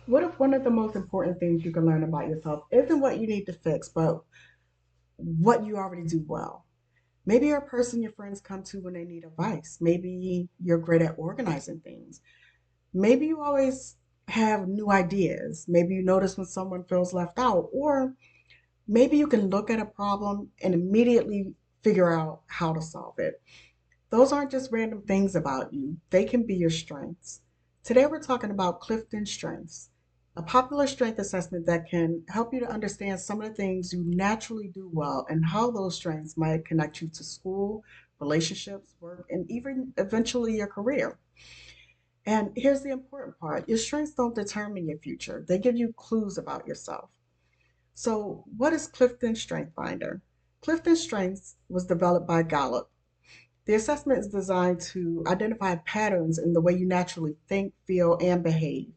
What if one of the most important things you can learn about yourself isn't what you need to fix, but what you already do well? Maybe you're a person your friends come to when they need advice. Maybe you're great at organizing things. Maybe you always have new ideas. Maybe you notice when someone feels left out. Or maybe you can look at a problem and immediately figure out how to solve it. Those aren't just random things about you, they can be your strengths. Today, we're talking about Clifton Strengths, a popular strength assessment that can help you to understand some of the things you naturally do well and how those strengths might connect you to school, relationships, work, and even eventually your career. And here's the important part, your strengths don't determine your future, they give you clues about yourself. So, what is Clifton Strength Finder? Clifton Strengths was developed by Gallup. The assessment is designed to identify patterns in the way you naturally think, feel, and behave.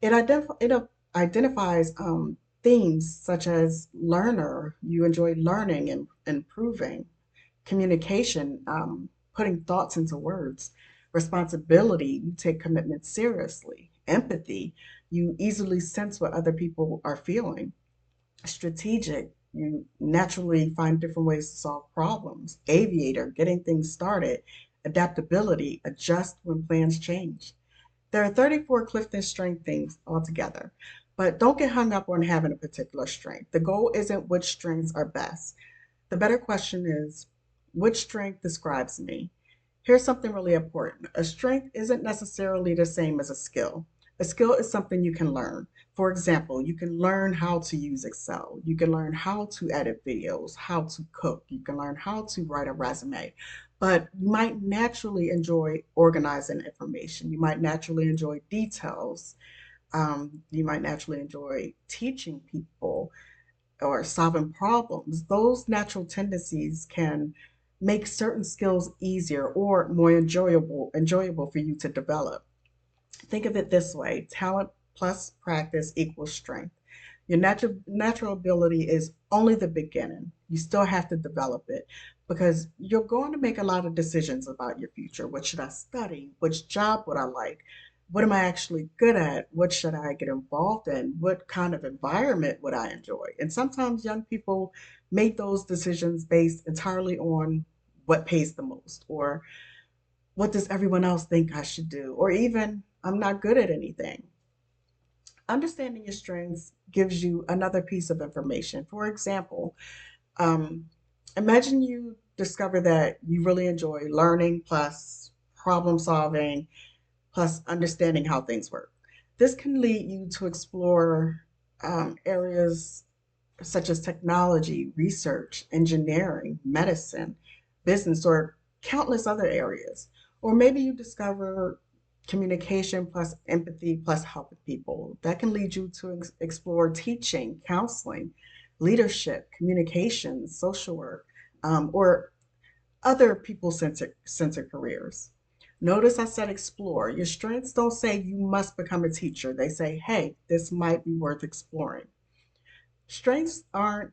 It identifies themes such as learner, you enjoy learning and improving, communication, putting thoughts into words, responsibility, you take commitment seriously, empathy, you easily sense what other people are feeling, strategic, you naturally find different ways to solve problems, aviator, getting things started, adaptability, adjust when plans change. There are 34 Clifton strength things altogether, but don't get hung up on having a particular strength. The goal isn't which strengths are best. The better question is, which strength describes me? Here's something really important. A strength isn't necessarily the same as a skill. A skill is something you can learn. For example, you can learn how to use Excel. You can learn how to edit videos, how to cook. You can learn how to write a resume. But you might naturally enjoy organizing information. You might naturally enjoy details. You might naturally enjoy teaching people or solving problems. Those natural tendencies can make certain skills easier or more enjoyable for you to develop. Think of it this way, talent plus practice equals strength. Your natural ability is only the beginning. You still have to develop it because you're going to make a lot of decisions about your future. What should I study? Which job would I like? What am I actually good at? What should I get involved in? What kind of environment would I enjoy? And sometimes young people make those decisions based entirely on what pays the most, or what does everyone else think I should do, or even I'm not good at anything. Understanding your strengths gives you another piece of information. For example, um, imagine you discover that you really enjoy learning plus problem solving plus understanding how things work. This can lead you to explore areas such as technology, research, engineering, medicine, business, or countless other areas. Or maybe you discover communication plus empathy plus helping people. That can lead you to explore teaching, counseling, leadership, communication, social work, or other people-centered careers. Notice I said explore. Your strengths don't say you must become a teacher. They say, hey, this might be worth exploring. Strengths aren't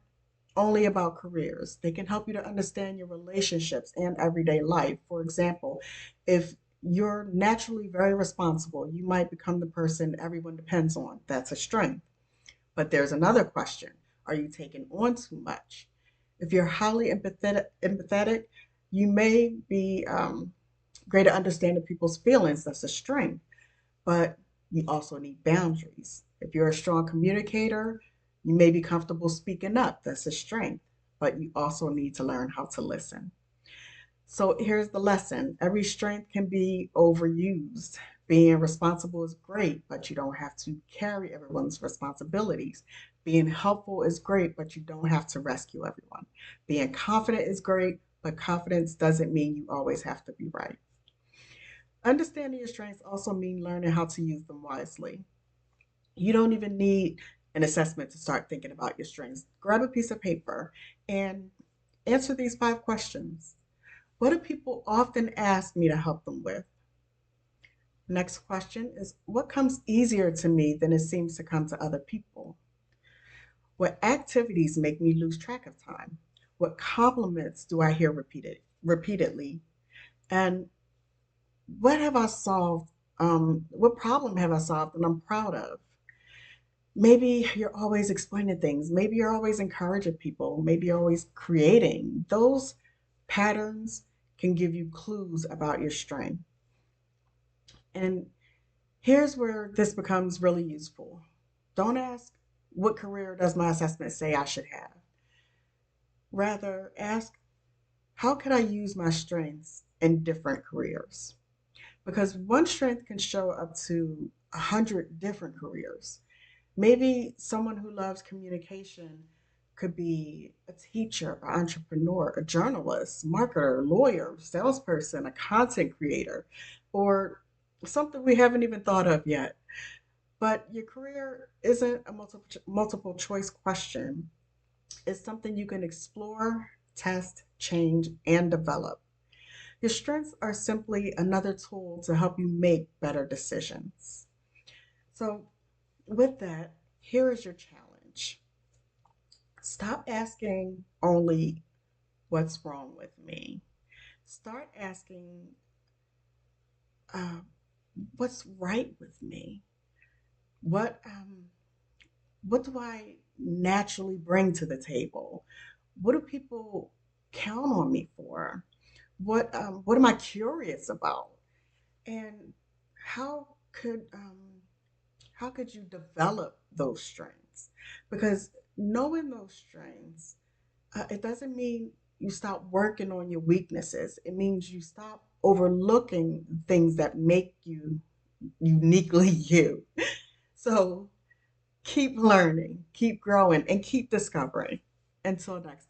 only about careers. They can help you to understand your relationships and everyday life. For example, if you're naturally very responsible, you might become the person everyone depends on. That's a strength. But there's another question. Are you taking on too much? If you're highly empathetic, you may be great at understanding people's feelings. That's a strength. But you also need boundaries. If you're a strong communicator, you may be comfortable speaking up. That's a strength. But you also need to learn how to listen. So here's the lesson, every strength can be overused. Being responsible is great, but you don't have to carry everyone's responsibilities. Being helpful is great, but you don't have to rescue everyone. Being confident is great, but confidence doesn't mean you always have to be right. Understanding your strengths also mean learning how to use them wisely. You don't even need an assessment to start thinking about your strengths. Grab a piece of paper and answer these 5 questions. What do people often ask me to help them with? Next question is, what comes easier to me than it seems to come to other people? What activities make me lose track of time? What compliments do I hear repeatedly? And what have I solved? What problem have I solved and I'm proud of? Maybe you're always explaining things. Maybe you're always encouraging people. Maybe you're always creating. Those patterns can give you clues about your strength. And here's where this becomes really useful. Don't ask, what career does my assessment say I should have? Rather, ask, how could I use my strengths in different careers? Because one strength can show up to 100 different careers. Maybe someone who loves communication could be a teacher, an entrepreneur, a journalist, marketer, lawyer, salesperson, a content creator, or something we haven't even thought of yet. But your career isn't a multiple choice question. It's something you can explore, test, change, and develop. Your strengths are simply another tool to help you make better decisions. So, with that, here is your challenge. Stop asking only what's wrong with me. Start asking uh, what's right with me. What what do I naturally bring to the table? What do people count on me for? What am I curious about? And how could um, how could you develop those strengths? Because knowing those strengths, it doesn't mean you stop working on your weaknesses. It means you stop overlooking things that make you uniquely you. So keep learning, keep growing, and keep discovering. Until next time.